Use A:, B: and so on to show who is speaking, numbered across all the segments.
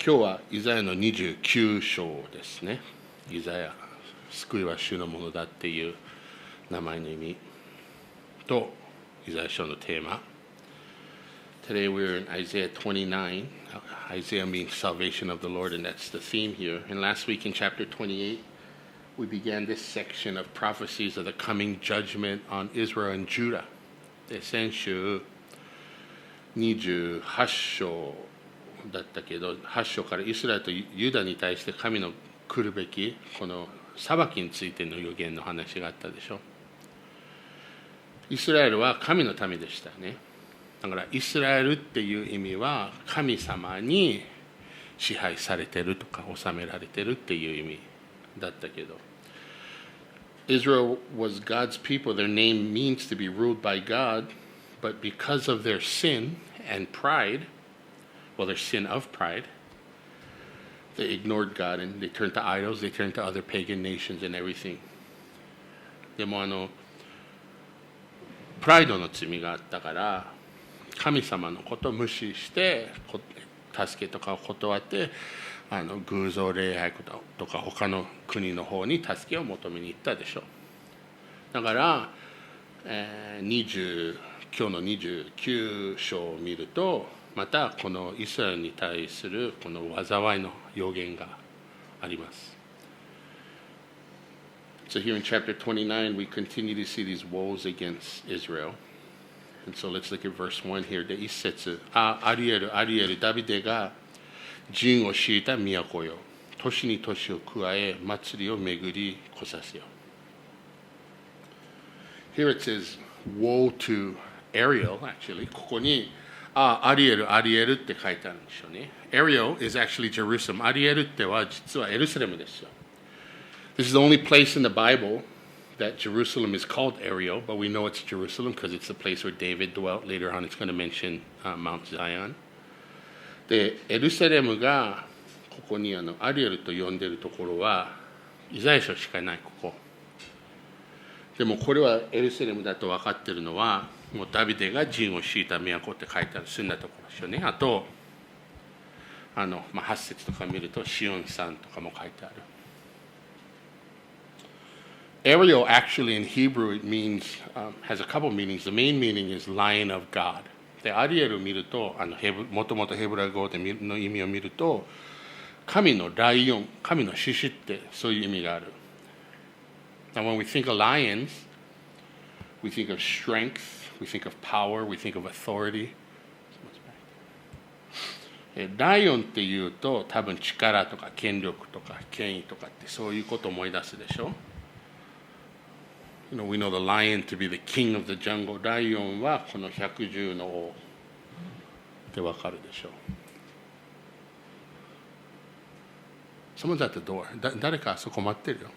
A: 今日はイザヤの29章ですね。イザヤ、救いは主のものだっていう名前の意味とイザヤ書のテーマ。Today we're in Isaiah 29. Isaiah means salvation of the Lord, and that's the theme here. And last week in chapter 28, we began this section of prophecies of the coming judgment on Israel and Judah. で、先週28章だったけど、8章からイスラエルとユダに対して神の来るべきこの裁きについての予言の話があったでしょ。イスラエルは神の民でしたね。だからイスラエルっていう意味は神様に支配されてるとか治められてるっていう意味だったけど、Israel was God's people. Their name means to be ruled by God, but because of their sin and pride, well, their sin of pride, they ignored God and they turned to idols, they turned to other pagan nations and everything. でもプライドの罪があったから神様のことを無視して助けとかを断って偶像礼拝とか他の国の方に助けを求めに行ったでしょ。だから、今日の29章を見るとまたこのイスラエルに対するこの災いの予言があります。So here in chapter 29 we continue to see these woes against Israel. And so let's look at verse 1 here. で、一節、アリエル、ダビデが陣を敷いた都よ。年に年を加え、祭りを巡り来させよ。Here it says, woe to Ariel, actually. ここに、アリエルって書いてあるんでしょうね。Ariel is actually Jerusalem. アリエルっては実はエルサレムですよ。This is the only place in the Bible that Jerusalem is called Ariel, but we know it's Jerusalem because it's the place where David dwelt. Later on, it's going to mention Mount Zion. で、エルサレムがここにアリエルと呼んでるところはイザヤ書しかないここ。でもこれはエルサレムだと分かってるのはもうダビデが陣を敷いた都って書いてある住んだところですよね。あと8節とか見るとシオン山とかも書いてある。Ariel actually in Hebrew it means has a couple meanings. The main meaning is Lion of God. で、アリエルを見るともともとヘブライ語の意味を見ると神のライオン、神の獅子ってそういう意味がある。Now when we think of lions, we think of strength, we think of power, we think of authority. ライオンっていうと多分力とか権力とか権威とかってそういうことを思い出すでしょ。We know the lion to be the king of the jungle. ライオンはこの百獣の王ってわかるでしょう。Someone's at the door. 誰かあそこ待ってるよ。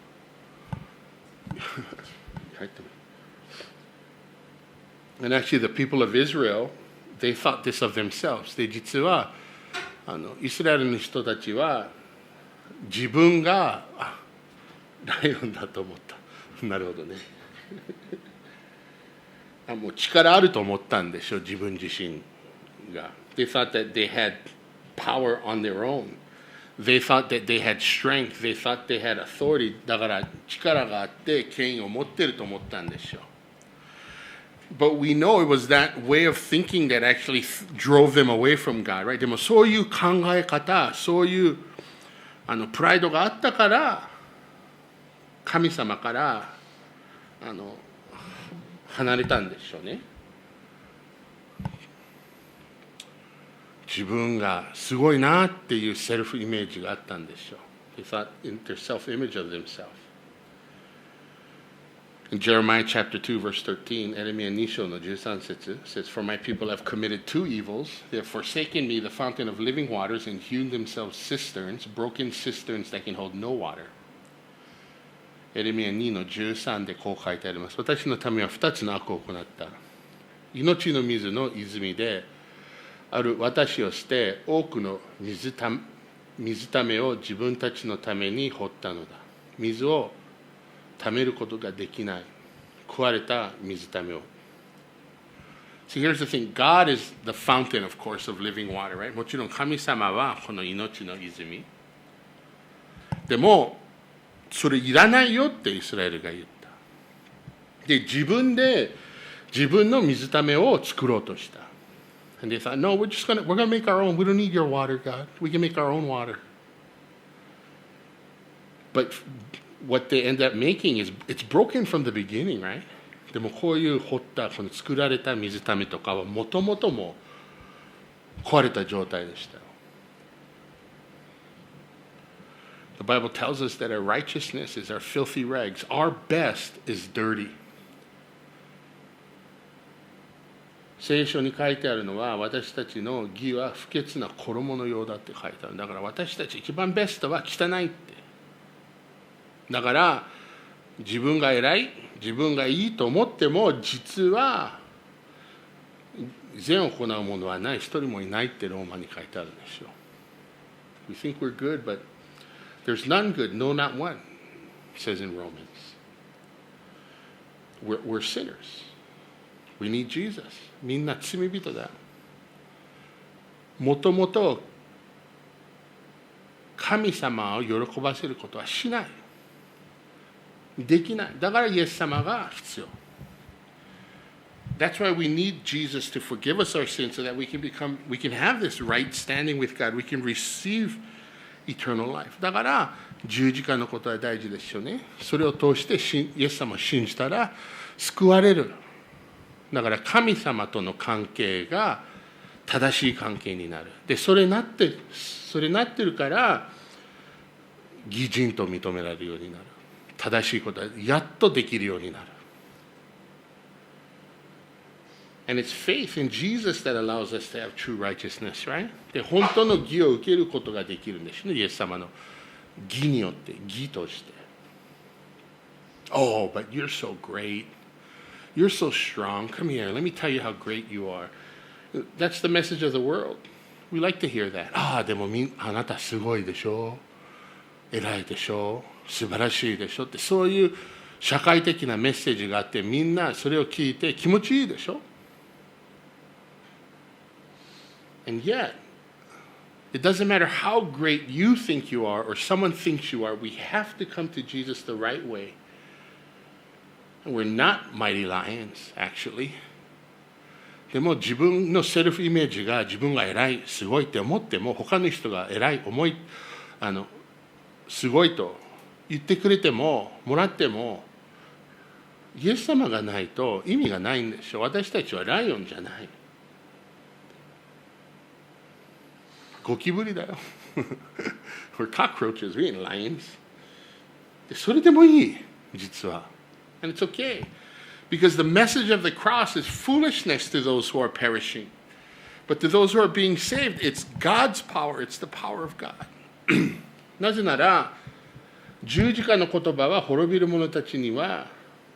A: 入ってる。And actually the people of Israel, they thought this of themselves. で、実はイスラエルの人たちは自分がライオンだと思った。なるほどね。もう力あると思ったんでしょ、自分自身が。They thought that they had power on their own. They thought that they had strength. They thought they had authority. だから力があって権威を持ってると思ったんでしょ。But we know it was that way of thinking that actually drove them away from God, right? でもそういう考え方、そういうプライドがあったから神様から離れたんでしょうね。自分がすごいなっていうセルフイメージがあったんでしょう。They thought in their self-image of themselves. In Jeremiah chapter 2 verse 13, エレミヤ2章の13節 says, For my people have committed two evils. They have forsaken me, the fountain of living waters, and hewn themselves cisterns, broken cisterns that can hold no water.エレミヤ2の13でこう書いてあります。私のためは2つの悪を行った。命の水の泉である私を捨て、多くの水ためを自分たちのために掘ったのだ。水をためることができない。壊れた水ためを。See, here's the thing. God is the fountain, of course, of living water, right? もちろん神様はこの命の泉。でも、それいらないよってイスラエルが言った。で、自分で自分の水ためを作ろうとした。And they thought, no, we're gonna make our own. We don't need your water, God. We can make our own water. But what they end up making is, it's broken from the beginning, right? でもこういう掘った、この作られた水ためとかはもともとも壊れた状態でした。The Bible tells us that our righteousness is our filthy rags. Our best is dirty. 聖書に書いてあるのは、私たちの義は不潔な衣のようだって書いてある。だから私たち一番ベストは汚いって。だから自分が偉い、自分がいいと思っても、実は善を行う者はない、一人もいないってローマに書いてあるんですよ。We think we're good, but there's none good, no, not one, it says in Romans. We're sinners. We need Jesus. みんな罪人だ。もともと神様を喜ばせることはしない。できない。だからイエス様が必要。That's why we need Jesus to forgive us our sins so that we can have this right standing with God. We can receive eternal life. だから十字架のことは大事ですよね。それを通してイエス様を信じたら救われる。だから神様との関係が正しい関係になる。で、それなってるから義人と認められるようになる。正しいことはやっとできるようになる。And it's faith in Jesus that allows us to have true righteousness, right? で、本当の義を受けることができるんですね。イエス様の義によって、義として。Oh, but you're so great. You're so strong. Come here. Let me tell you how great you are. That's the message of the world. We like to hear that. ああ、でもあなたすごいでしょ。偉いでしょ。素晴らしいでしょって、そういう社会的なメッセージがあって、みんなそれを聞いて気持ちいいでしょ。And yet, it doesn't matter how great you think you are or someone thinks you are, we have to come to Jesus the right way. And we're not mighty lions, actually. でも自分のセルフイメージが自分が偉い、すごいって思っても、他の人が偉い、すごいと言ってくれてももらっても、イエス様がないと意味がないんでしょ。私たちはライオンじゃない。ゴキブリだよ。We're cockroaches, we ain't lions. それでもいい、実は。And it's okay. Because the message of the cross is foolishness to those who are perishing. But to those who are being saved, it's God's power. It's the power of God. なぜなら、十字架の言葉は滅びる者たちには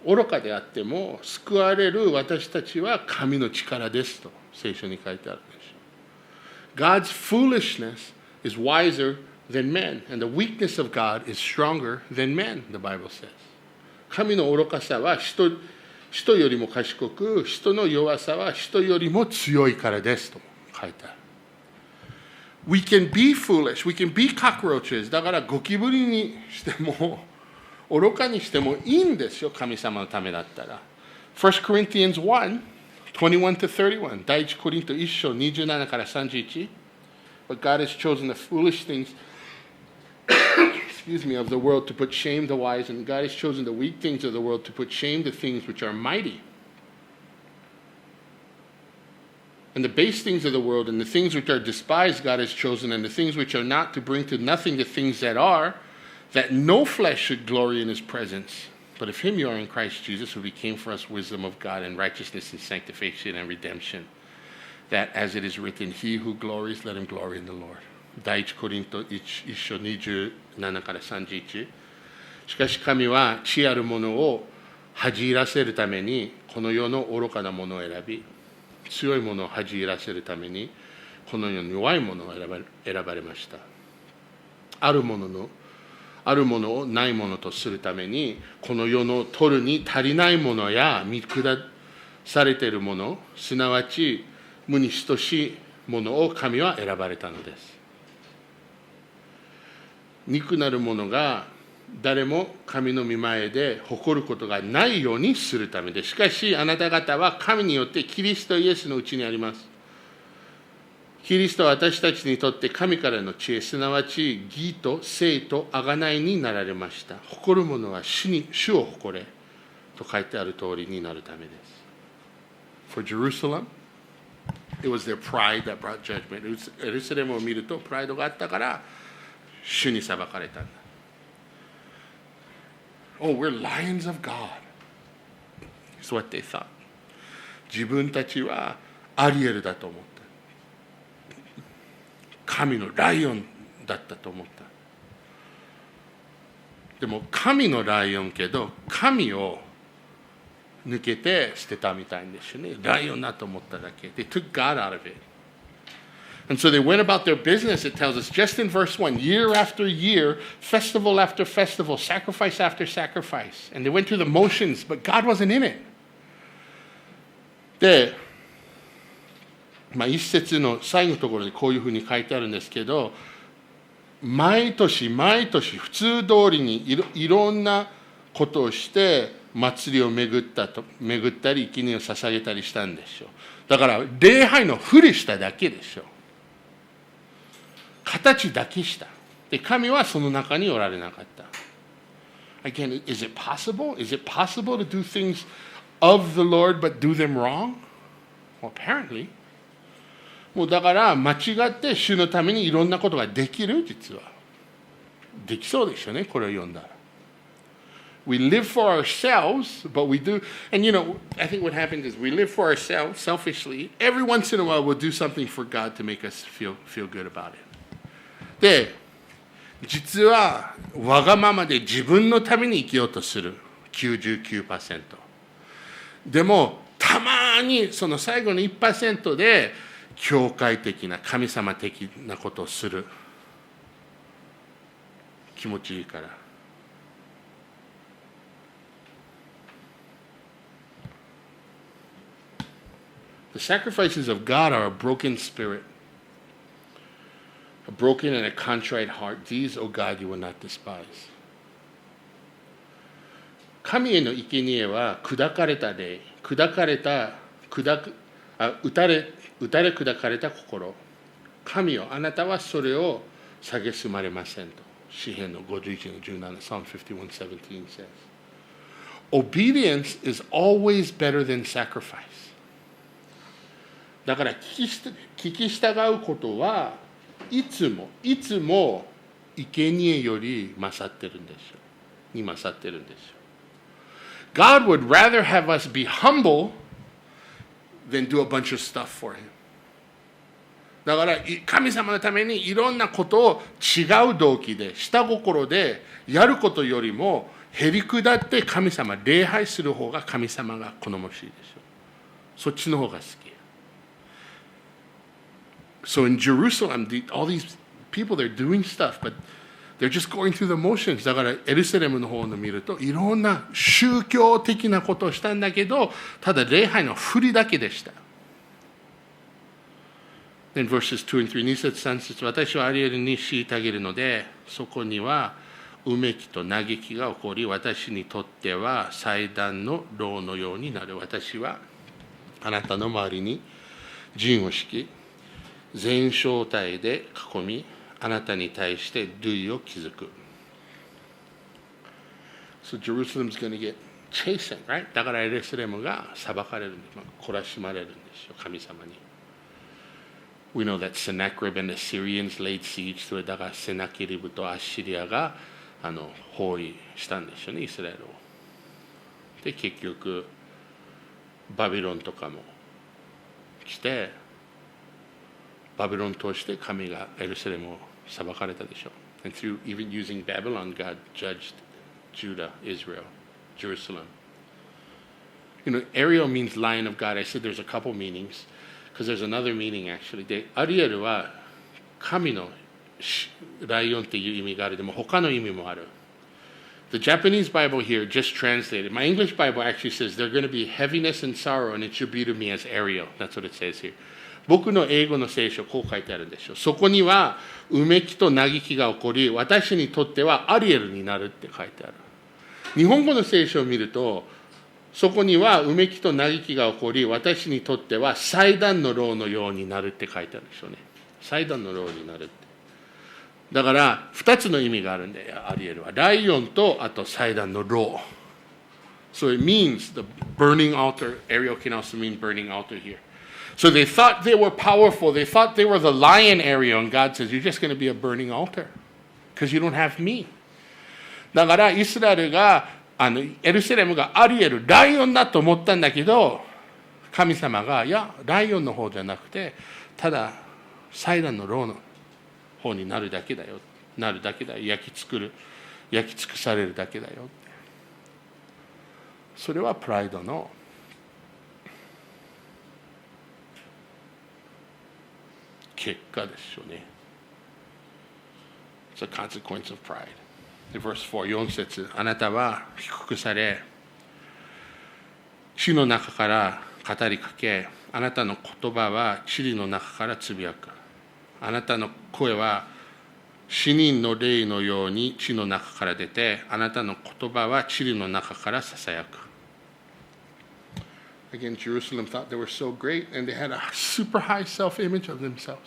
A: 愚かであっても、救われる私たちは神の力ですと聖書に書いてあるんです。God's foolishness is wiser than men, and the weakness of God is stronger than men, the Bible says. 神の愚かさは人よりも賢く、人の弱さは人よりも強いからですと書いてある。We can be foolish, we can be cockroaches. だからゴキブリにしても愚かにしてもいいんですよ、神様のためだったら。1 Corinthians 1, 21 to 31. 第一コリント1章27から31。But God has chosen the foolish things of the world to put shame the wise, and God has chosen the weak things of the world to put shame the things which are mighty. And the base things of the world and the things which are despised God has chosen, and the things which are not, to bring to nothing the things that are, that no flesh should glory in his presence. But of him you are in Christ Jesus, who became for us wisdom of God and righteousness and sanctification and redemption. That as it is written, he who glories, let him glory in the Lord. 第一コリント1章27から31。しかし神は知あるものを恥じらせるためにこの世の愚かなものを選び、強いものを恥じらせるためにこの世の弱いものを選ばれました。あるものをないものとするためにこの世の取るに足りないものや見下されているもの、すなわち無に等しいものを神は選ばれたのです。肉なるものが誰も神の御前で誇ることがないようにするためです。しかしあなた方は神によってキリストイエスのうちにあります。キリストは私たちにとって神からの知恵、すなわち義と聖と贖いになられました。誇る者は主を誇れと書いてある通りになるためです。For Jerusalem, it was their pride that brought judgment. エルサレムを見るとプライドがあったから主に裁かれたんだ。Oh, we're lions of God. That's what they thought. 自分たちはアリエルだと思った。神のライオンだったと思った。でも神のライオンけど神を抜けて捨てたみたいですね。ライオンだと思っただけ。They took God out of it. And so they went about their business, it tells us, just in verse 1, year after year, festival after festival, sacrifice after sacrifice. And they went through the motions, but God wasn't in it. で、一節の最後のところにこういうふうに書いてあるんですけど、毎年毎年普通通りにいろんなことをして祭りを巡ったり生贄を捧げたりしたんでしょう。だから礼拝のふりしただけでしょう。形だけした。で、神はその中におられなかった。Again, is it possible? Is it possible to do things of the Lord but do them wrong? Well, apparently. もうだから間違って主のためにいろんなことができる、実は。できそうでしょうね、これを読んだら。We live for ourselves, but we do, and I think what happens is we live for ourselves selfishly. Every once in a while we'll do something for God to make us feel good about it. で、実はわがままで自分のために生きようとする 99%。でもたまにその最後の 1% で教会的な神様的なことをする。気持ちいいから。The sacrifices of God are a broken spirit.A broken and a contrite heart. These, O God, you will not despise. 神への生贄は砕かれた霊、打たれ砕かれた心。神よ、あなたはそれを蔑まれませんと。詩編の51の17、Psalm 51:17 says. Obedience is always better than sacrifice. だから聞き従うことはいつも生贄より勝ってるんですよ。に勝ってるんですよ。God would rather have us be humble than do a bunch of stuff for him. だから神様のためにいろんなことを違う動機で下心でやることよりもへりくだって神様礼拝する方が神様が好ましいですよ。そっちの方が好き。So in Jerusalem, all these people, they're doing stuff, but they're just going through the motions. だからエルサレムの方を見るといろんな宗教的なことをしたんだけど、ただ礼拝の振りだけでした。Then verses 2 and 3、2節3節、私はアリエルに虐げるので、そこにはうめきと嘆きが起こり、私にとっては祭壇の牢のようになる。私はあなたの周りに陣を敷き、全小隊で囲み、あなたに対して類を築く。So Jerusalem's going to get chastened, right? だからエルサレムが裁かれるんです。懲らしまれるんですよ、神様に。We know that Sennacherib and the Syrians laid siege to it. だからセナケリブとアッシリアが包囲したんですよね、イスラエルを。で、結局、バビロンとかも来て、バビロンを通して神がエルサレムを裁かれたでしょう。And through even using Babylon, God judged Judah, Israel, Jerusalem. Ariel means lion of God. I said there's a couple meanings, because there's another meaning actually. で、アリエルは神のライオンっていう意味がある。でも他の意味もある。The Japanese Bible here just translated. My English Bible actually says there's going to be heaviness and sorrow, and it should be to me as Ariel. That's what it says here. 僕の英語の聖書、こう書いてあるんでしょう。そこには、うめきと嘆きが起こり、私にとってはアリエルになるって書いてある。日本語の聖書を見ると、そこにはうめきと嘆きが起こり、私にとっては祭壇の牢のようになるって書いてあるでしょうね。祭壇の牢になるって。だから2つの意味があるんで、アリエルはライオンとあと祭壇の牢。So it means the burning altar. Ariel can also mean burning altar here. So they thought they were powerful. They thought they were the lion Ariel. And God says, you're just going to be a burning altar because you don't have me. だからイスラエルがエルサレムがアリエル、ライオンだと思ったんだけど、神様がいやライオンの方じゃなくて、ただ祭壇の牢の方になるだけだよ、焼き尽くされるだけだよ。それはプライドの結果でしょうね。It's a consequence of pride. In verse 4、4節、あなたは低くされ、地の中から語りかけ、あなたの言葉は塵の中からつぶやく。あなたの声は死人の霊のように地の中から出て、あなたの言葉は塵の中からささやく。Again, Jerusalem thought they were so great and they had a super high self-image of themselves.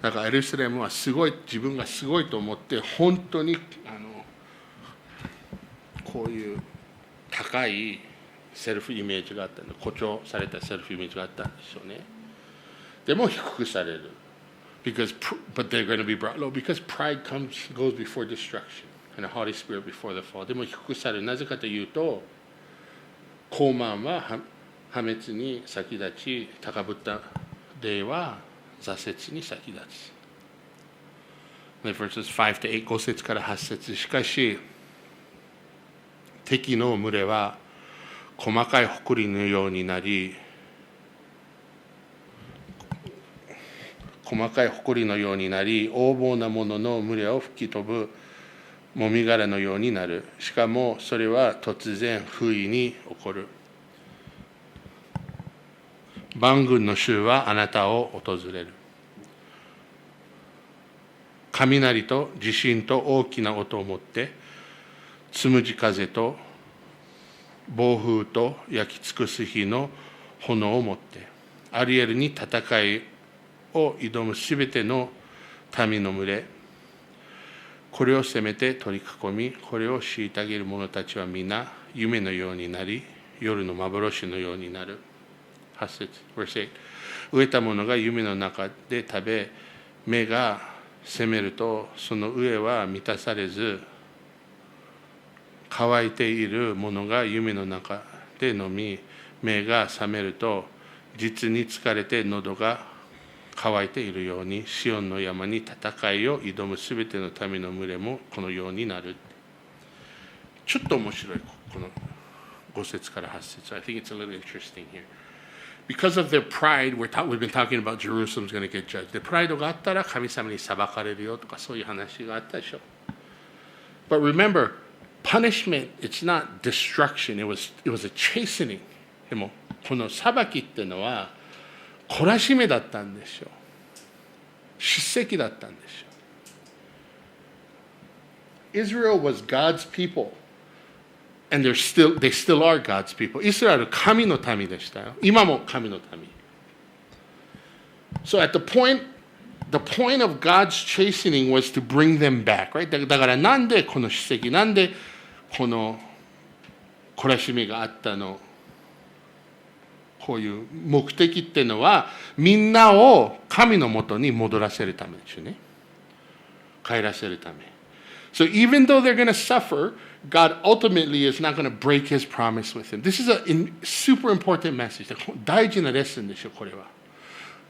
A: だからエルサレムはすごい、自分がすごいと思って、本当にこういう高いセルフイメージがあったの、誇張されたセルフイメージがあったんでしょうね。でも低くされる。But they're going to be brought low because pride goes before destruction and a haughty spirit before the fall. でも低くされる。なぜかというと、高慢は破滅に先立ち、高ぶった霊は挫折に先立つ。Verses 5 to 8、5節から8節。しかし、敵の群れは細かい埃のようになり、横暴な者の群れを吹き飛ぶもみ殻のようになる。しかもそれは突然不意に起こる。万軍の主はあなたを訪れる。雷と地震と大きな音をもって、つむじ風と暴風と焼き尽くす火の炎をもって、アリエルに戦いを挑むすべての民の群れ、これを攻めて取り囲み、これを虐げる者たちは皆夢のようになり、夜の幻のようになる。8節、verse 8。飢えた者が夢の中で食べ、目が覚めると、その飢えは満たされず、乾いている者が夢の中で飲み、目が覚めると、実に疲れて喉が乾いているように、シオンの山に戦いを挑むすべての民の群れもこのようになる。ちょっと面白い、この5節から8節。I think it's a little interesting here. Because of their pride, we've been talking about Jerusalem's going to get judged. で、プライドがあったら神様に裁かれるよとかそういう話があったでしょ。But remember, punishment, it's not destruction. It was a chastening. でも、この裁きっていうのは、懲らしめだったんでしょう。叱責だったんでしょう。Israel was God's people. And they still are God's people. イスラエル、神の民でしたよ。今も神の民。So at the point of God's chastening was to bring them back, right? だからなんでこの叱責、なんでこの懲らしめがあったの？こういう目的っていうのは、みんなを神のもとに戻らせるためですよね。帰らせるため。So even though they're going to suffer, God ultimately is not going to break his promise with them. This is a super important message. 大事なレッスンでしょ、これは。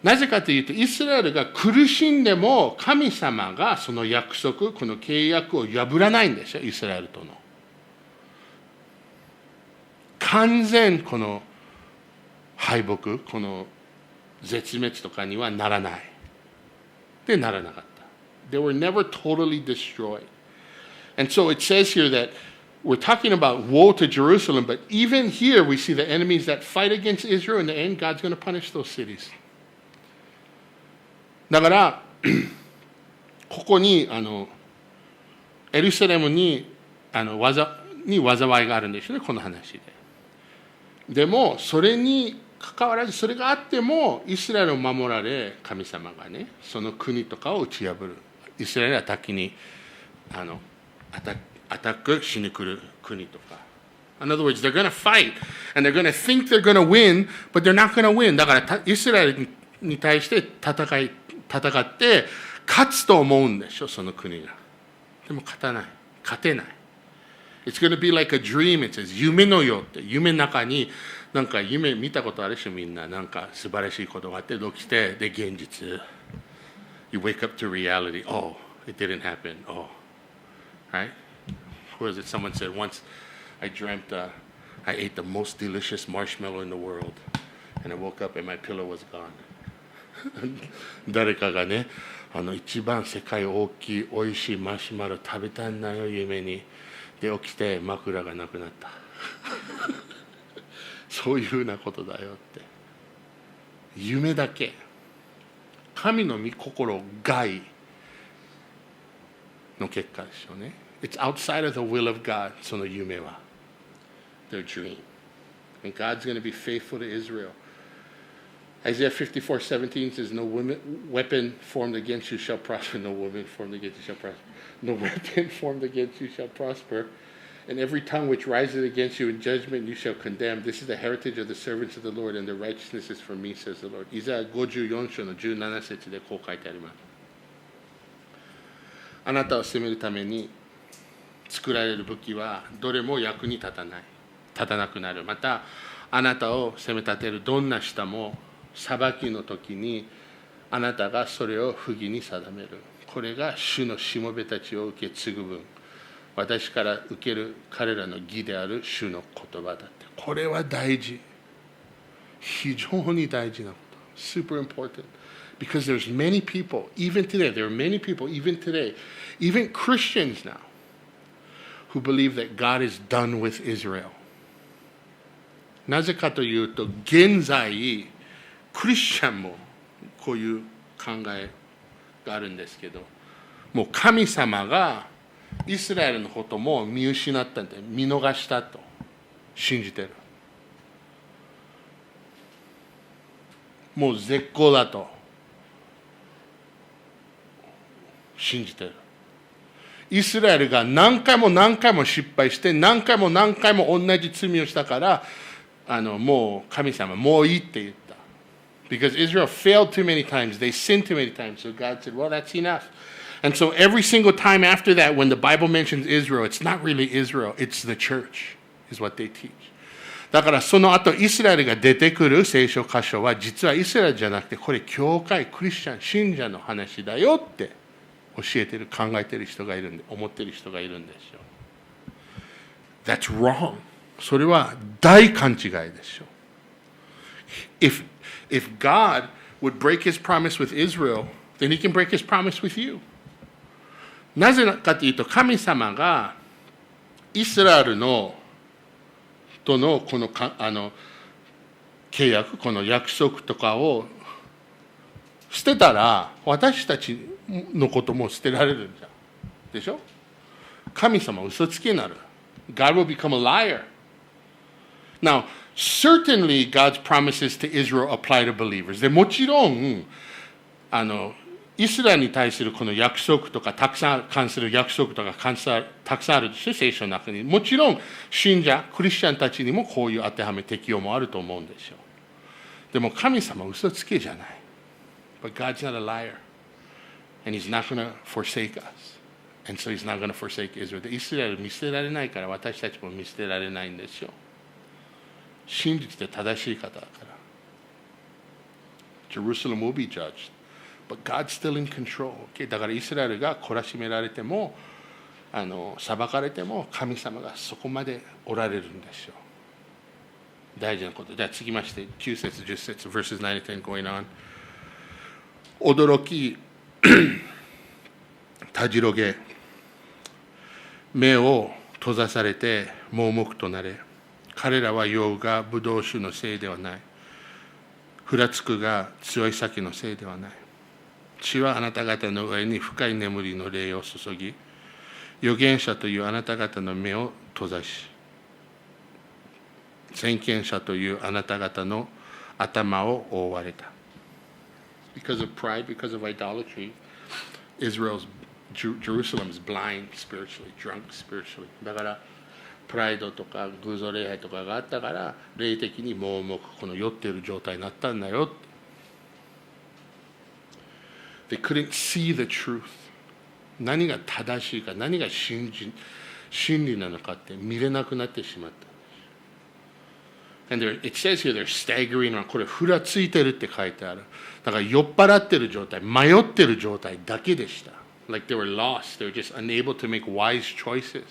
A: なぜかというと、イスラエルが苦しんでも、神様がその約束、この契約を破らないんですよ、イスラエルとの。完全この敗北、この絶滅とかにはならない。で、ならなかった。They were never totally destroyed. And so it says here that we're talking about woe to Jerusalem, but even here we see the enemies that fight against Israel. In the end, God's going to punish those cities. だからここにエルサレムに災いがあるんですよね、この話で。でもそれに関わらず、それがあってもイスラエルを守られ、神様がね、その国とかを打ち破る。イスラエルは滝にアタックしに来る国とか。In other words, they're going to fight and they're going to think they're going to win, but they're not going to win. だからイスラエルに対して戦って勝つと思うんでしょ、その国が。でも勝てない。It's going to be like a dream. It says 夢のよって、夢の中になんか夢見たことあるでしょ、みんな。なんか素晴らしいことがあって起きて、で現実。You wake up to reality. Oh, it didn't happen. Oh, right? Where is it? Someone said once, I dreamt I ate the most delicious marshmallow in the world, and I woke up and my pillow was gone. 誰かがね、一番世界大きい美味しいマシュマロ食べたんだよ、夢に。で起きて枕がなくなった。そういうふうなことだよって。夢だけ。神の御心外の結果でしょうね。It's outside of the will of God, その夢は。Their dream. And God's going to be faithful to Israel. Isaiah 54:17 says, No weapon formed against you shall prosper. No woman formed against you shall prosper. No weapon formed against you shall prosper. And every tongue which rises against you in judgment you shall condemn. This is the heritage of the servants of the Lord, and the righteousness is from me, says the Lord. イザヤ54章の17節でこう書いてあります。あなたを責めるために作られる武器はどれも役に立たなくなる。またあなたを責め立てるどんな舌も裁きの時にあなたがそれを不義に定める。これが主のしもべたちを受け継ぐ分、私から受ける彼らの義である主の言葉だって。これは大事。非常に大事なこと。Super important. Because there's many people, even today, there are many people, even today, even Christians now, who believe that God is done with Israel. なぜかというと、現在、クリスチャンもこういう考えがあるんですけど、もう神様がイスラエルのことも見失ったんで、見逃したと信じてる。もう絶好だと信じてる。イスラエルが何回も失敗して、何回も同じ罪をしたから、もう神様もういいって言った。Because Israel failed too many times, they sinned too many times. So God said, well, that's enough. And so every single time after that, when the Bible mentions Israel, it's not really Israel, it's the church, is what they teach. だからその後イスラエルが出てくる聖書箇所は実はイスラエルじゃなくて、これ教会、クリスチャン、信者の話だよって教えてる、考えてる人がいるんで、思ってる人がいるんですよ。That's wrong. それは大勘違いでしょ。If God would break his promise with Israel, then he can break his promise with you. なぜかというと、神様がイスラエルとのこの契約、この約束とかを捨てたら、私たちのことも捨てられるんじゃん。でしょ？神様は嘘つきになる。God will become a liar. Now, certainly God's promises to Israel apply to believers. でもちろんイスラエルに対するこの約束とか、たくさん関する約束とかたくさんあるでしょ、聖書の中に。もちろん信者、クリスチャンたちにもこういう当てはめ適用もあると思うんですよ。でも神様は嘘つきじゃない。But God's not a liar. And he's not going to forsake us. And so he's not going to forsake Israel. でイスラエル見捨てられないから私たちも見捨てられないんですよ。真実で正しい方だから。Jerusalem will be judged. But God's still in control. だからイスラエルが懲らしめられても、裁かれても神様がそこまでおられるんですよ。大事なこと。じゃあ次まして9節10節 verses 9 to 10 going on。驚き、たじろげ、目を閉ざされて盲目となれ。彼らは酔うがブドウ酒のせいではない。ふらつくが強い酒のせいではない。血はあなた方の上に深い眠りの霊を注ぎ、預言者というあなた方の目を閉ざし、先見者というあなた方の頭を覆われた。Because of pride, because of idolatry, Jerusalem is blind spiritually, drunk spiritually. だからプライドとか偶像礼拝とかがあったから霊的に盲目、この酔っている状態になったんだよ。They couldn't see the truth. 何が正しいか、何が真理なのかって見れなくなってしまった。And it says here they're staggering around. これふらついてるって書いてある。だから酔っ払ってる状態、迷ってる状態だけでした。Like they were lost. They were just unable to make wise choices.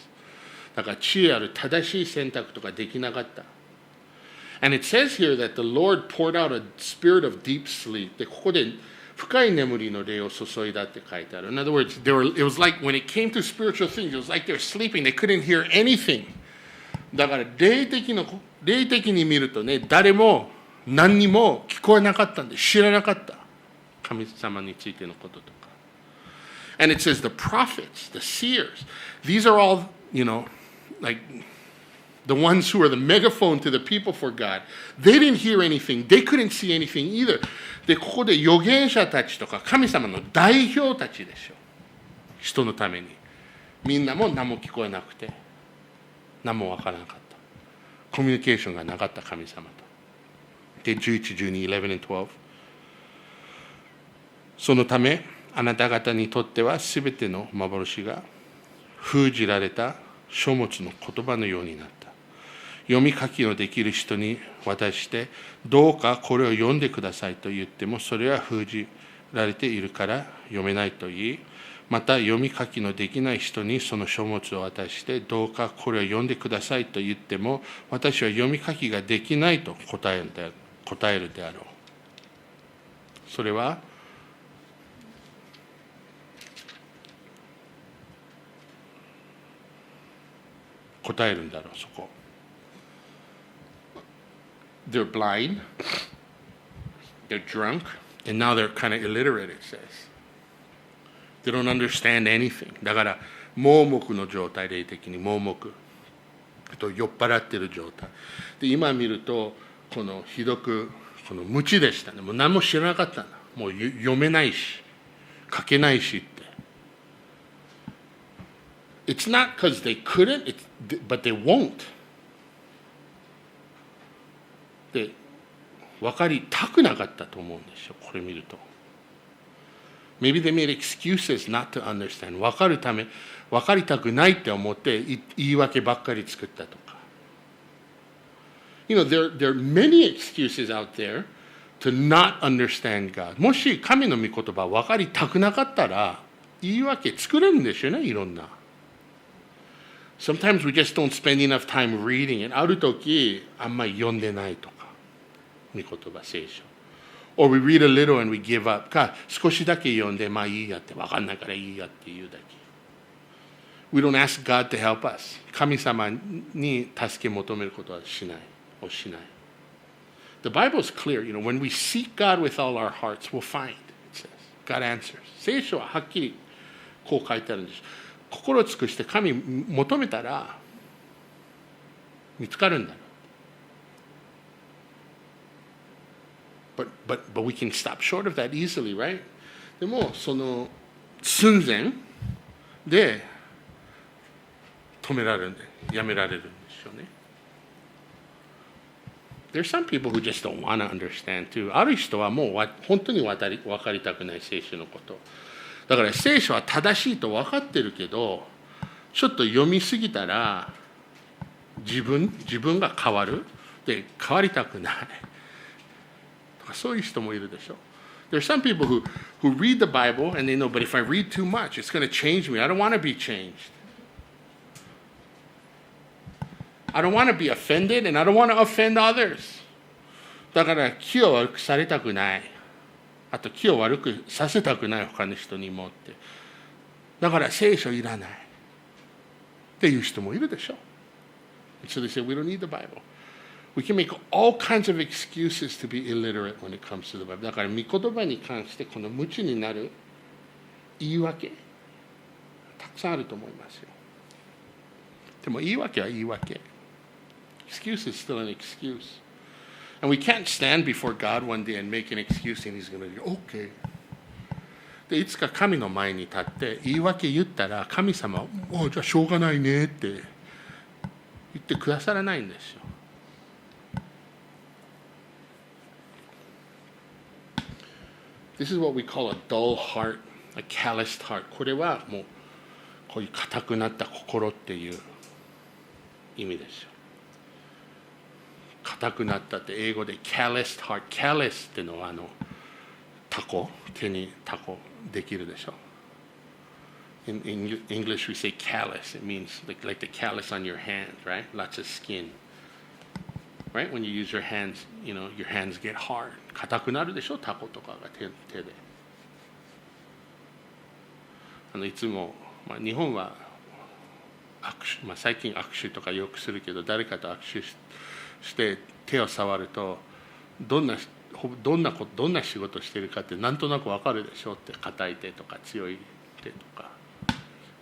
A: だから知恵ある正しい選択とかできなかった。And it says here that the Lord poured out a spirit of deep sleep. で、ここで深い眠りの霊を注いだって書いてある。In other words, it was like when it came to spiritual things, it was like they were sleeping. They couldn't hear anything. だから霊的に見るとね、誰も何にも聞こえなかったんで、知らなかった。神様についてのこととか。And it says the prophets, the seers, these are all, like the ones who are the megaphone to the people for God. They didn't hear anything. They couldn't see anything either. で、ここで預言者たちとか神様の代表たちでしょ。人のために。みんなも何も聞こえなくて、何もわからなかった。コミュニケーションがなかった神様と。で、11、12、11 and 12。そのため、あなた方にとってはすべての幻が封じられた書物の言葉のようになった。読み書きのできる人に渡して、どうかこれを読んでくださいと言っても、それは封じられているから読めないと言い、また読み書きのできない人にその書物を渡して、どうかこれを読んでくださいと言っても、私は読み書きができないと答えるであろう。それは、答えるんだろう、そこ。They're blind, they're drunk, and now they're kind of illiterate, it says. They don't understand anything. だから、盲目の状態、霊的に盲目。酔っ払ってる状態。で、今見ると、このひどく、この無知でしたね。もう何も知らなかったんだ。もう読めないし、書けないしって。It's not because they couldn't, but they won't. で、分かりたくなかったと思うんですよ、これ見ると。Maybe they made excuses not to understand. 分かりたくないって思って言い訳ばっかり作ったとか。There are many excuses out there to not understand God. もし神の御言葉分かりたくなかったら、言い訳作れるんですよね、いろんな。Sometimes we just don't spend enough time reading it. あるとき、あんまり読んでないとか。御言葉、聖書。Or we read a little and we give up. か、少しだけ読んで、まあいいやって、分かんないからいいやって言うだけ。We don't ask God to help us. 神様に助け求めることはしない。The Bible is clear. When we seek God with all our hearts, we'll find. It says. God answers. 聖書ははっきりこう書いてあるんです。心を尽くして神求めたら見つかるんだ。But we can stop short of that easily, right? でもその寸前で止められるんで、やめられるんですよね。There's some people who just don't want to understand too. ある人はもう本当に分かりたくない聖書のこと。だから聖書は正しいと分かってるけど、ちょっと読みすぎたら自分が変わる。で、変わりたくない。そういう人もいるでしょ。There are some people who read the Bible and they know, but if I read too much, it's going to change me. I don't want to be changed. I don't want to be offended and I don't want to offend others. だから気を悪くされたくない。あと気を悪くさせたくない他の人にもって。だから聖書いらない。ていう人もいるでしょう。So they say, we don't need the Bible. We can make all kinds of excuses to be illiterate when it comes to the Bible. だから、御言葉に関してこの無知になる言い訳、たくさんあると思いますよ。でも言い訳は言い訳。Excuse is still an excuse. And we can't stand before God one day and make an excuse and He's going to go, okay. でいつか神の前に立って言い訳言ったら神様はもうじゃあしょうがないねって言ってくださらないんですよ。This is what we call a dull heart, a calloused heart. これはもうこういう硬くなった心っていう意味ですよ。硬くなったって英語で calloused heart。callous ってのはタコ、手にタコできるでしょ。In English we say callous. It means like the callus on your hand, right? Lots of skin. Right? When you use your hands, your hands get hard. 硬くなるでしょ、タコとかが手で。いつも、日本は握手、最近握手とかよくするけど、誰かと握手して手を触るとどんな仕事してるかってなんとなく分かるでしょって。硬い手とか強い手とか。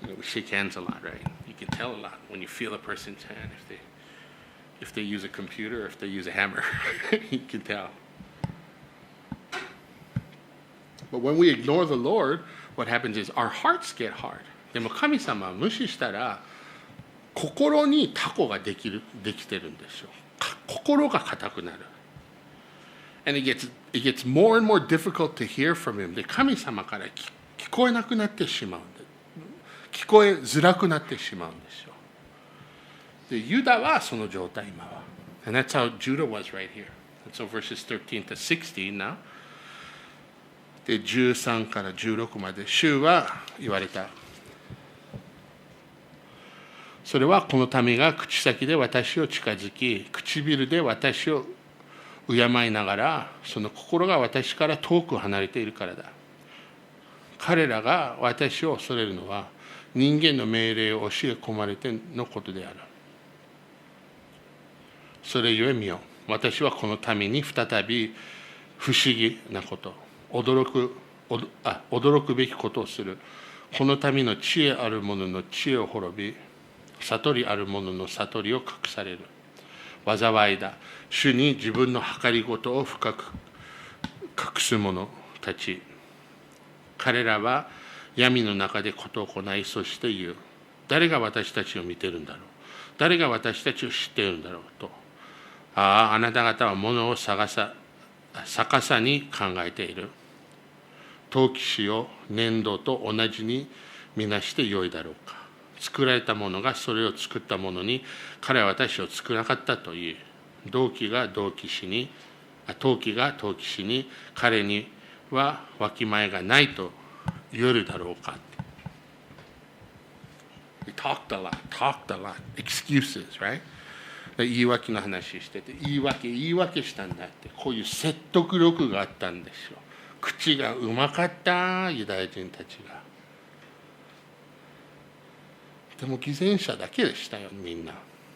A: We shake hands a lot, right? You can tell a lot when you feel a person's hand if they use a computer or if they use a hammer. You can tell. But when we ignore the Lord, what happens is our hearts get hard. でも神様は無視したら心にタコができてるんですよ。心が硬くなる。And it gets more and more difficult to hear from him. で、神様から聞こえなくなってしまうんです。聞こえづらくなってしまうんですよ。で、ユダはその状態今は。And that's how Judah was right here. And so verses 13 to 16 now. で、13から16まで主は言われた。それはこの民が口先で私を近づき、唇で私を敬いながら、その心が私から遠く離れているからだ。彼らが私を恐れるのは、人間の命令を教え込まれてのことである。それゆえ見よ、私はこの民に再び不思議なこと、驚くべきことをする。この民の知恵ある者の知恵を滅び、悟りある者の悟りを隠される。災いだ。主に自分の計りごとを深く隠す者たち。彼らは闇の中でことを行い、そして言う。誰が私たちを見てるんだろう。誰が私たちを知っているんだろうと。あなた方は物を逆さに考えている。陶器師を粘土と同じに見なしてよいだろうか。作られたものがそれを作ったものに、彼は私を作らなかったという。陶器が陶器師に、彼にはわきまえがないと言えるだろうか。He talked a lot. Excuses, right? 言い訳の話してて、言い訳したんだって、こういう説得力があったんですよ。口がうまかった、ユダヤ人たちが。でも偽善者だけでしたよ、みんな。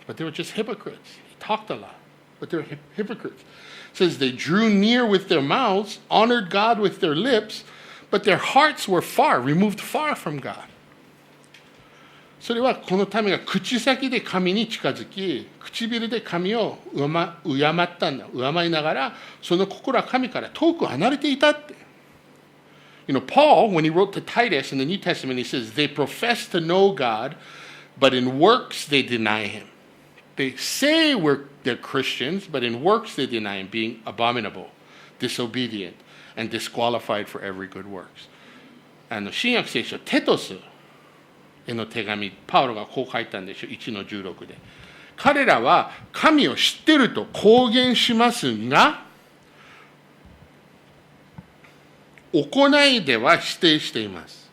A: But they were just hypocrites. He talked a lot, but they were hypocrites. It says they drew near with their mouths, honored God with their lips, but their hearts were removed far from God. それはこの民が口先で神に近づき、唇で神を敬ったんだ。敬いながら、その心は神から遠く離れていたって。Paul, when he wrote to Titus in the New Testament, he says, they profess to know God, but in works they deny him. They say they're Christians, but in works they deny him, being abominable, disobedient, and disqualified for every good works. 新約聖書、テトスへの手紙、パウロがこう書いたんでしょ、1の16で。彼らは神を知ってると公言しますが、行いでは否定しています。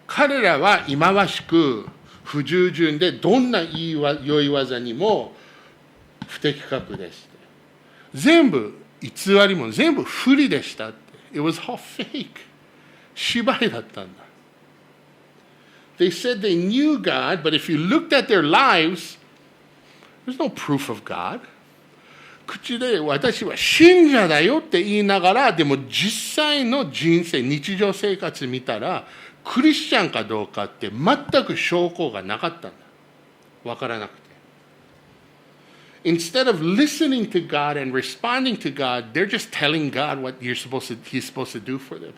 A: 彼らは忌まわしく不従順で、どんな良い技にも不適格です。全部偽りも全部不利でしたって。It was all fake. 芝居だったんだ。They said they knew God, but if you looked at their lives, there's no proof of God. 口で私は信者だよって言いながら、でも実際の人生、日常生活見たら、クリスチャンかどうかって全く証拠がなかったんだ。わからなくて。Instead of listening to God and responding to God, they're just telling God what he's supposed to do for them.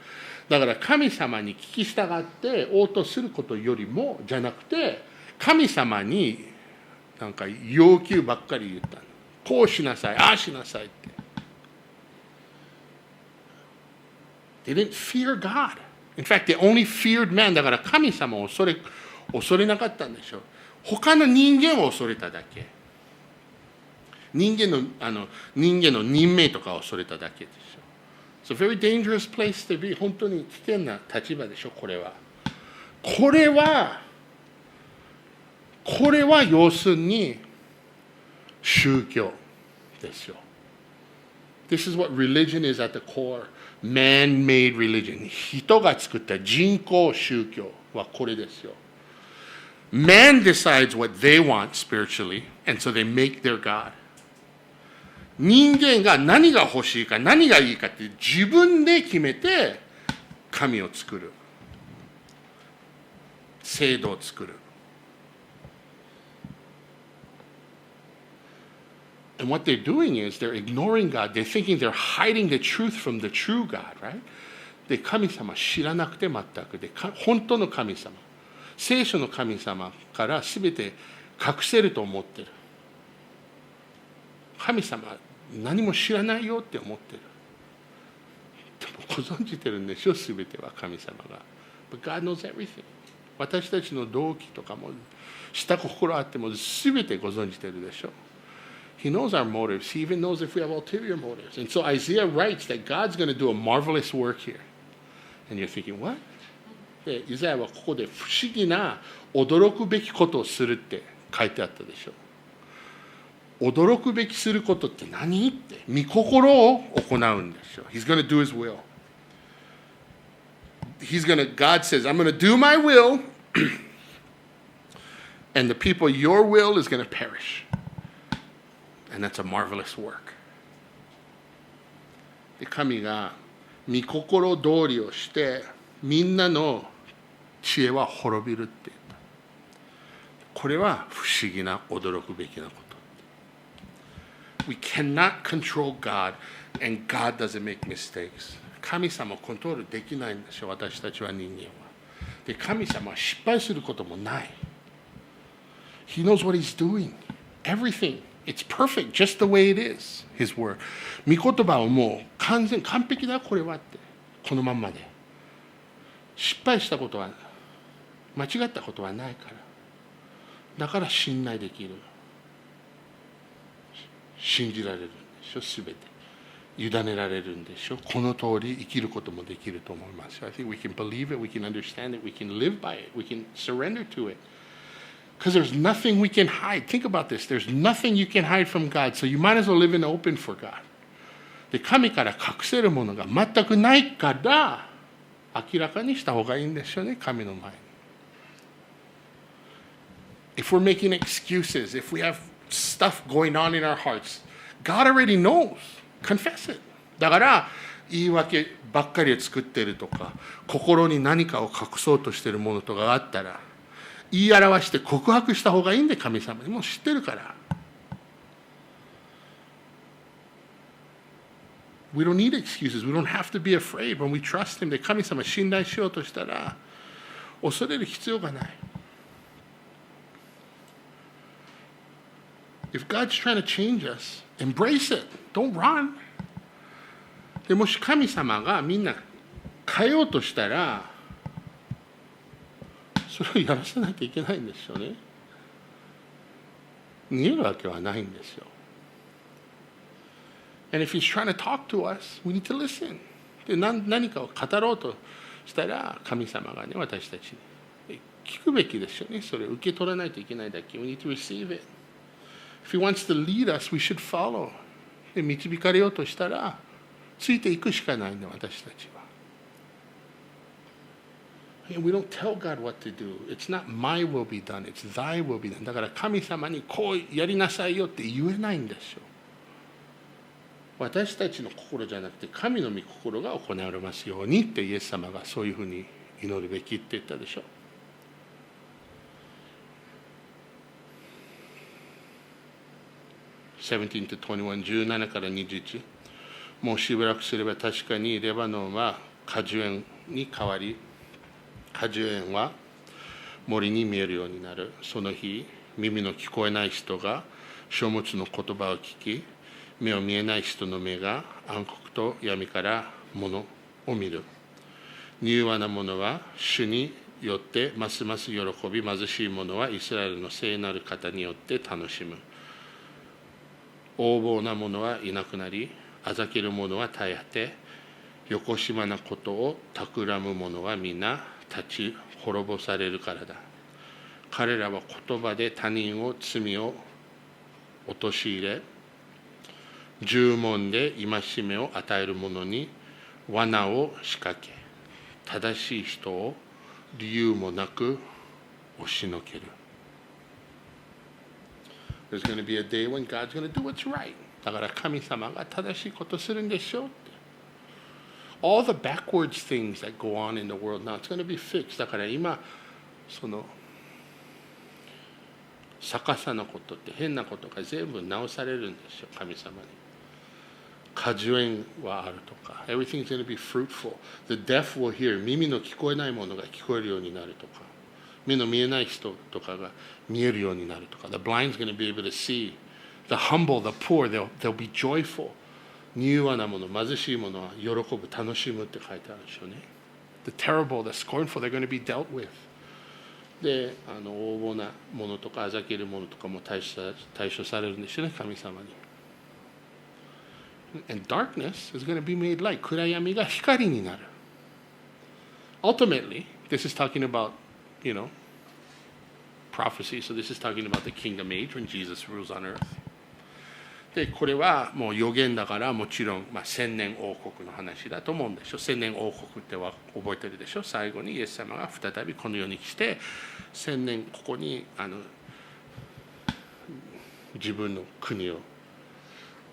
A: だから神様に聞き従って応答することよりもじゃなくて、神様になんか要求ばっかり言ったの。こうしなさい、ああしなさいって。They didn't fear God. In fact, they only feared man. だから神様を恐れなかったんでしょう。他の人間を恐れただけ。人間の任命とかを恐れただけでしょ。It's a very dangerous place to be. 本当に危険な立場でしょ、これは。これは要するに宗教ですよ。This is what religion is at the core. Man-made religion. 人が作った人工宗教はこれですよ。Man decides what they want spiritually, and so they make their God. 人間が何が欲しいか何がいいかって自分で決めて神を作る。制度を作る。And what they're doing is they're ignoring God. They're thinking they're hiding the truth from the true God, right? で、神様知らなくて全くで、本当の神様、聖書の神様から全て隠せると思ってる。神様何も知らないよって思ってる。でもご存じてるんでしょ、全ては神様が。But God knows everything. 私たちの動機とかも、下心あっても全てご存じてるでしょ。He knows our motives. He even knows if we have ulterior motives. And so Isaiah writes that God's going to do a marvelous work here. And you're thinking, what? で、イザヤはここで不思議な驚くべきことをするって書いてあったでしょ。驚くべきすることって何って、御心を行うんですよ。He's going to do his will. God says, I'm going to do my will, and the people, your will is going to perish.And that's a marvelous work. で、神が御心通りをしてみんなの知恵は滅びるって言った。これは不思議な驚くべきなこと。We cannot control God, and God doesn't make mistakes. 神様をコントロールできないんですよ、私たちは人間は。で、神様は失敗することもない。He knows what he's doing. Everything.It's perfect, just the way it is, his word. 御言葉をもう完璧だこれはって、このまんまで。失敗したことは、間違ったことはないから。だから信頼できる。信じられるんでしょ、すべて。委ねられるんでしょ。この通り生きることもできると思います。I think we can believe it, we can understand it, we can live by it, we can surrender to it.Because there's nothing we can hide. Think about this. There's nothing you can hide from God. So you might as well live in the open for God. で、神から隠せるものが全くないから、明らかにした方がいいんですよね、神の前に。If we're making excuses, if we have stuff going on in our hearts, God already knows. Confess it. だから、言い訳ばっかり作ってるとか、心に何かを隠そうとしているものとかがあったら、言い表して告白した方がいいんで、神様にもう知ってるから。We don't need excuses. We don't have to be afraid when we trust him. で、神様信頼しようとしたら恐れる必要がない。If God's trying to change us, embrace it. Don't run. で、もし神様がみんな変えようとしたら、それをやらせなきゃいけないんですよね。逃げるわけはないんですよ。And if he's trying to talk to us, we need to listen. で、何かを語ろうとしたら、神様がね、私たちに聞くべきですよね。それを受け取らないといけないだけ。We need to receive it. If he wants to lead us, we should follow. で、導かれようとしたら、ついていくしかないんだ、私たちは。And we don't tell God what to do. It's not my will be done, it's thy will be done. だから神様にこうやりなさいよって言えないんですよ。私たちの心じゃなくて神の御心が行われますようにってイエス様がそういうふうに祈るべきって言ったでしょ。17 to 21、17から21。もうしばらくすれば確かにレバノンは果樹園に変わり、果樹園は森に見えるようになる。その日、耳の聞こえない人が書物の言葉を聞き、目を見えない人の目が暗黒と闇からものを見る。柔和な者は主によってますます喜び、貧しい者はイスラエルの聖なる方によって楽しむ。横暴な者はいなくなり、あざける者は絶え果て、よこしまなことを企む者は皆立ち滅ぼされるからだ。彼らは言葉で他人を罪を陥れ、呪文で戒めを与える者に罠を仕掛け、正しい人を理由もなく押しのける。There's going to be a day when God's going to do what's right. だから神様が正しいことするんでしょうって。All the backwards things that go on in the world now, it's going to be fixed. だから今、その逆さなことって変なことが全部直されるんですよ、神様に。果樹園はあるとか、everything's going to be fruitful. The deaf will hear. 耳の聞こえないものが聞こえるようになるとか、目の見えない人とかが見えるようになるとか、the blind's going to be able to see. The humble, the poor, they'll be joyful. 柔和なもの、貧しいものは喜ぶ、楽しむって書いてあるんですよね。The terrible, the scornful, they're going to be dealt with. で、横暴なものとかあざけるものとかも対処されるんですよね、神様に。And darkness is going to be made light. 暗闇が光になる。Ultimately, this is talking about, prophecy. So this is talking about the kingdom age when Jesus rules on earth. で、これはもう予言だからもちろん、千年王国の話だと思うんでしょ。千年王国っては覚えてるでしょ。最後にイエス様が再びこの世に来て、千年ここに自分の国を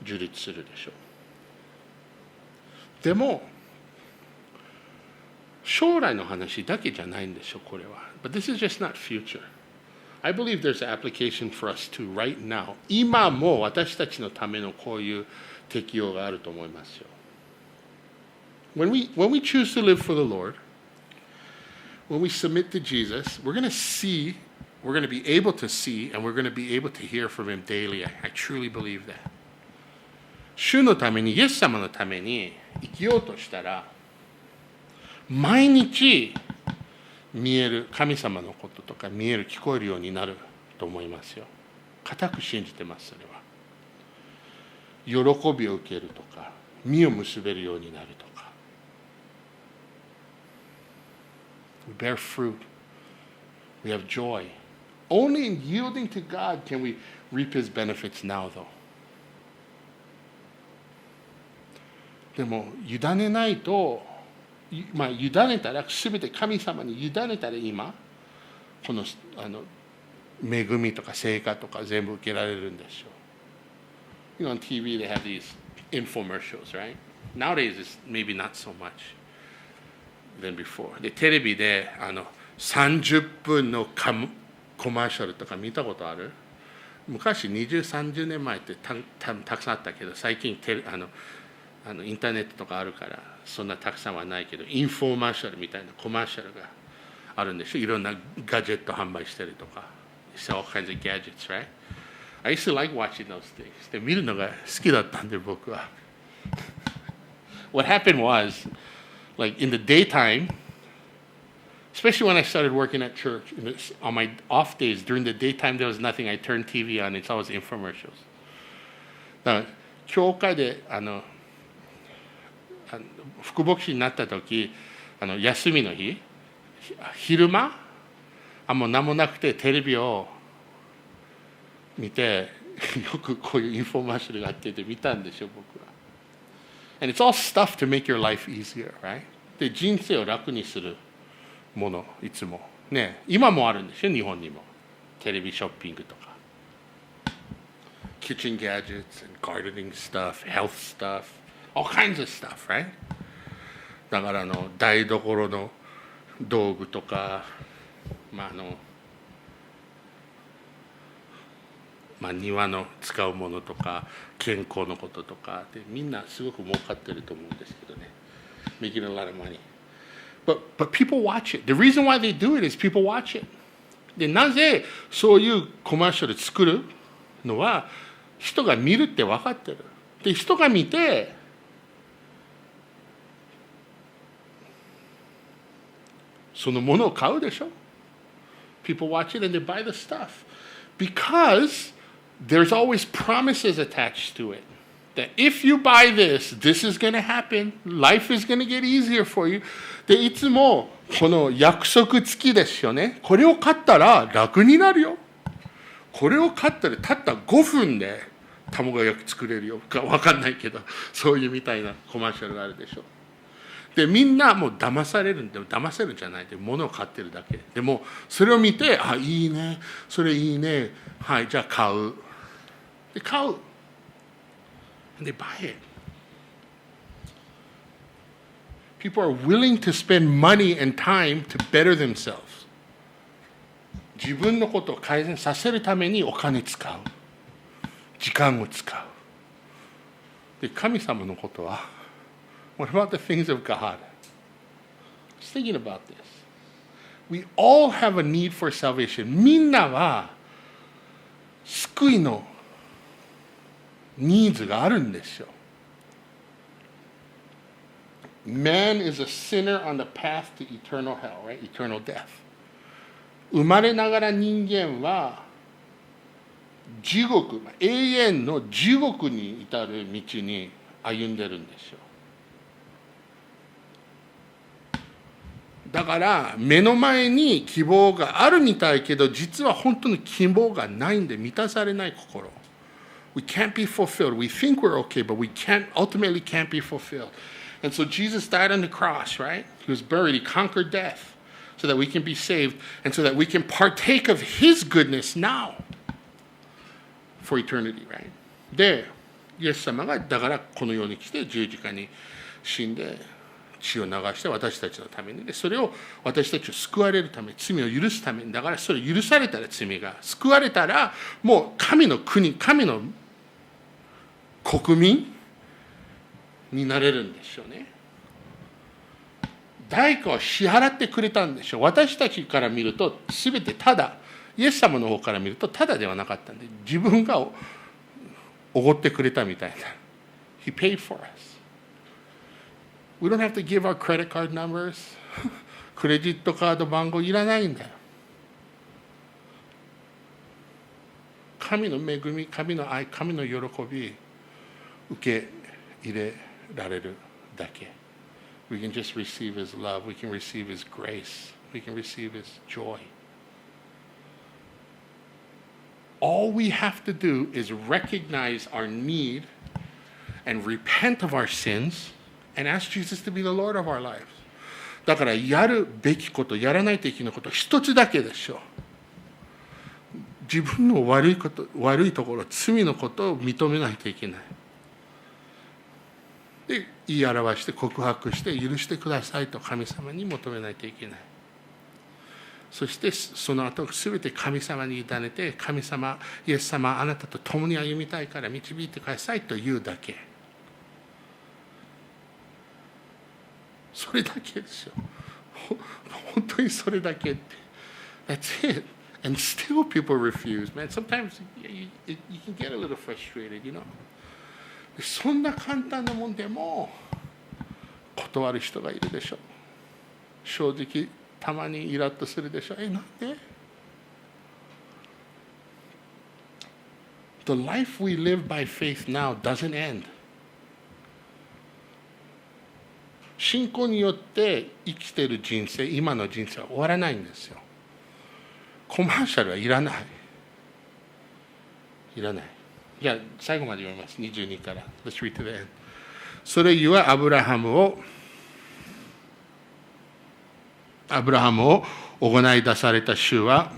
A: 樹立するでしょう。でも将来の話だけじゃないんでしょ、これは。But this is just not future.I believe there's an application for us too right now. 今も私たちのためのこういう適用があると思いますよ。When we choose to live for the Lord, when we submit to Jesus, we're going to see, we're going to be able to see, and we're going to be able to hear from Him daily. I truly believe that. 主のために、イエス様のために生きようとしたら、毎日見える神様のこととか見える聞こえるようになると思いますよ。固く信じてます、それは。喜びを受けるとか、実を結べるようになるとか。We bear fruit. We have joy. Only in yielding to God can we reap His benefits now, though. でも、委ねないと、委ねたら、すべて神様に委ねたら今、この恵みとか成果とか全部受けられるんでしょう。On TV they have these infomercials, right? Nowadays it's maybe not so much than before. で、テレビで30分のコマーシャルとか見たことある？昔20、30年前ってたくさんあったけど、最近インターネットとかあるからそんなたくさんはないけど、インフォマーシャルみたいなコマーシャルがあるんでしょ。いろんなガジェット販売したりとか。All kinds of gadgets, right? I used to like watching those things. で、見るのが好きだったんで、僕は。What happened was, like in the daytime, especially when I started working at church, on my off days, during the daytime there was nothing. I turned TV on, it's always infomercials. だから、教会で副牧師になった時、休みの日、昼間もう何もなくてテレビを見て、よくこういうインフォマーシャルがあって見たんでしょ、僕は。And it's all stuff to make your life easier, right? で、人生を楽にするもの、いつもね、今もあるんですよ、日本にも。テレビショッピングとか、kitchen gadgets and gardening stuff, health stuff, all kinds of stuff, right? だから台所の道具とか、庭の使うものとか、健康のこととかで、みんなすごく儲かってると思うんですけどね。Making a lot of money. But people watch it. The reason why they do it is people watch it. で、なぜそういうコマーシャル作るのは、人が見るって分かってる。で、人が見て、そのものを買うでしょ。People watch it and they buy the stuff. Because there's always promises attached to it. That if you buy this, this is going to happen. Life is going to get easier for you. で、いつもこの約束付きですよね。これを買ったら楽になるよ。これを買ったらたった5分で卵焼き作れるよ。わかんないけど、そういうみたいなコマーシャルがあるでしょ。で、みんなもう騙されるんで、騙せるんじゃないで、物を買ってるだけ。でも、それを見て、あ、いいね、それいいね、はい、じゃあ買う。で、買う。で、buy it. People are willing to spend money and time to better themselves. 自分のことを改善させるためにお金使う。時間を使う。で、神様のことは、What about the things of God? I was thinking about this. We all have a need for salvation. みんなは救いのニーズがあるんですよ。Man is a sinner on the path to eternal hell, right? Eternal death. 生まれながら人間は地獄、永遠の地獄に至る道に歩んでるんですよ。だから目の前に希望があるみたいけど、実は本当に希望がないんで満たされない心。We can't be fulfilled. We think we're okay, but we ultimately can't be fulfilled. And so Jesus died on the cross, right? He was buried. He conquered death so that we can be saved and so that we can partake of His goodness now for eternity, right? で、イエス様がだからこの世に来て十字架に死んで、血を流して私たちのために、でそれを私たちを救われるため、罪を許すために、だからそれ許されたら罪が救われたら、もう神の国、神の国民になれるんですよね。代価を支払ってくれたんでしょう。私たちから見ると全てただ、イエス様の方から見るとただではなかったんで、自分がおごってくれたみたいな。He paid for us.We don't have to give our credit card numbers. クレジットカード番号いらないんだよ。神の恵み、神の愛、神の喜び受け入れられるだけ。We can just receive His love. We can receive His grace. We can receive His joy. All we have to do is recognize our need and repent of our sins.And ask Jesus to be the Lord of our lives. だからやるべきこと、やらないといけないこと一つだけでしょう。自分の悪いところ、罪のことを認めないといけない。で、言い表して告白して許してくださいと神様に求めないといけない。そしてその後すべて神様に委ねて、神様、イエス様、あなたと共に歩みたいから導いてくださいというだけ。それだけですよ。本当にそれだけって。That's it. And still people refuse. Man, sometimes you can get a little frustrated, you know. そんな簡単なもんでも断る人がいるでしょう。正直、たまにイラッとするでしょう。なんで？ The life we live by faith now doesn't end.信仰によって生きている人生、今の人生は終わらないんですよ。コマーシャルはいらない。いらない。じゃあ最後まで読みます。22から。Let's read to the end. それゆえアブラハムをアブラハムを行い出された主は、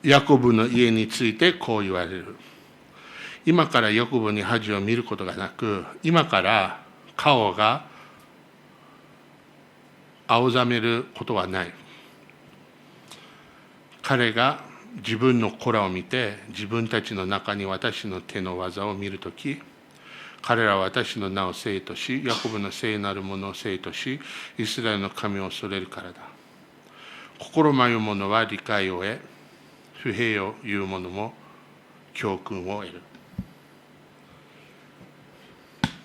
A: ヤコブの家についてこう言われる。今からヤコブに恥を見ることがなく、今から顔が青ざめることはない。彼が自分の子らを見て、自分たちの中に私の手の技を見るとき、彼らは私の名を聖とし、ヤコブの聖なるものを聖とし、イスラエルの神を恐れるからだ。心迷う者は理解を得、不平を言う者も教訓を得る。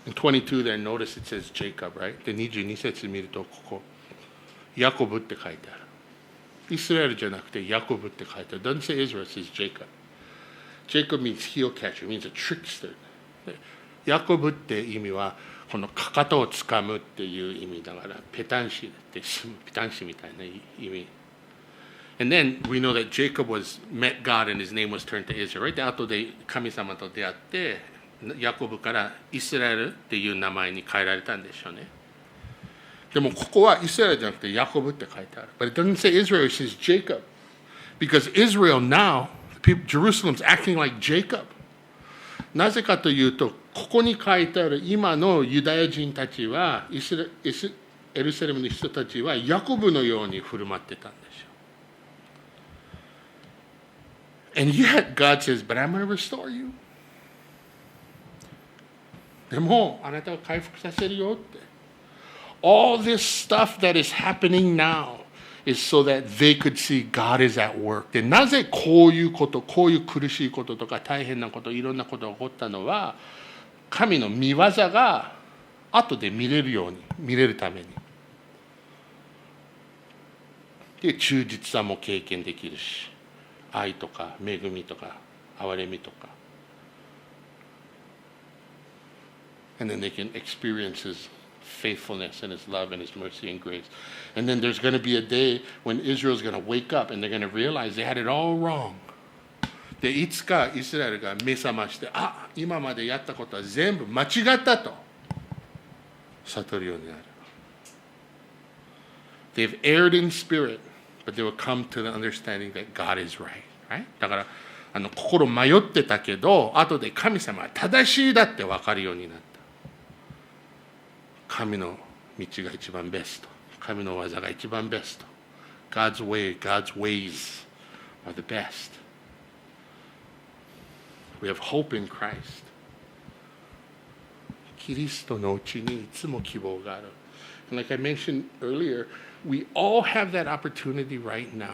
A: In 22 there, notice it says Jacob, right? で、22節見ると、ここ、ヤコブって書いてある。イスラエルじゃなくてヤコブって書いてある。Doesn't say Israel, it says Jacob. Jacob means heel catcher, means a trickster. ヤコブって意味は、このかかとをつかむっていう意味だから、ペタンシみたいな意味。And then we know that Jacob met God and his name was turned to Israel, right? で、後で神様と出会って、ヤコブからイスラエルっていう名前に変えられたんでしょうね。でもここはイスラエルじゃなくてヤコブって書いてある。But it doesn't say Israel, it says Jacob. Because Israel now, Jerusalem's acting like Jacob. なぜかというと、ここに書いてある今のユダヤ人たちは、エルサレムの人たちはヤコブのように振る舞ってたんですよ。And yet God says, but I'm going to restore you. でもあなたを回復させるよって。All this stuff that is happening now is so that they could see God is at work. で、なぜこういうこと、こういう苦しいこととか大変なこと、いろんなことが起こったのは、神の御業が後で見れるように、見れるために。で、忠実さも経験できるし、愛とか恵みとか憐れみとか。And then they can experience His faithfulness and His love and His mercy and grace. And then there's going to be a day when Israel's going to wake up and they're going to realize they had it all wrong. で、いつかイスラエルが目覚まして、あ、今までやったことは全部間違ったと悟るようになる。They've erred in spirit, but they will come to the understanding that God is right. Right? だから心迷ってたけど、後で神様は正しいだって分かるようになった。神の道が一番ベスト。神の技が一番ベスト。God's way, God's ways are the best. We have hope in Christ. キリストのうちにいつも希望がある。And like I mentioned earlier, we all have that opportunity right now.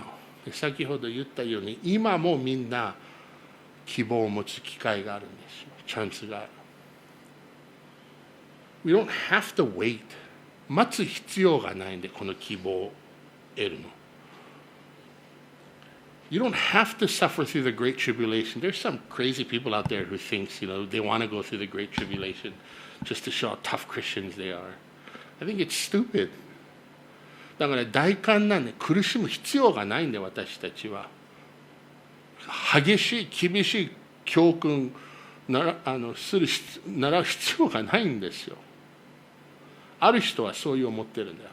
A: 先ほど言ったように、今もみんな希望を持つ機会があるんですよ。チャンスがある。We don't have to wait. 待つ必要がないんで、この希望を得るの。You don't have to suffer through the Great Tribulation. There's some crazy people out there who thinks, they want to go through the Great Tribulation just to show how tough Christians they are. I think it's stupid. だから大観なんで苦しむ必要がないんで、私たちは。激しい、厳しい教訓習う必要がないんですよ。ある人はそういう思ってるんだよ。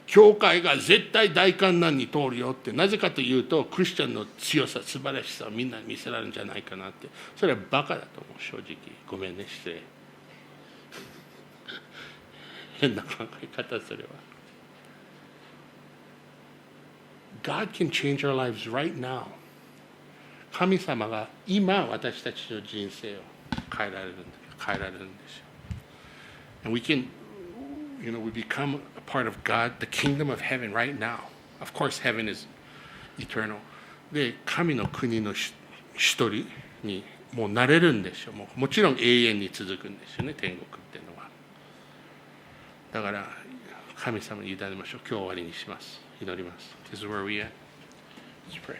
A: 教会が絶対大観難に通るよって。なぜかというと、クリスチャンの強さ、素晴らしさをみんなに見せられるんじゃないかなって。それはバカだと思う、正直。ごめんね、失礼。変な考え方、それは。God can change our lives right now. 神様が今私たちの人生を変えられるんですよ。And we can, we become a part of God, the kingdom of heaven right now. Of course, heaven is eternal. で、神の国の一人にもうなれるんですよ。もちろん永遠に続くんですよね、天国っていうのは。だから神様に委ねましょう。今日終わりにします。祈ります。This is where we at. Let's pray.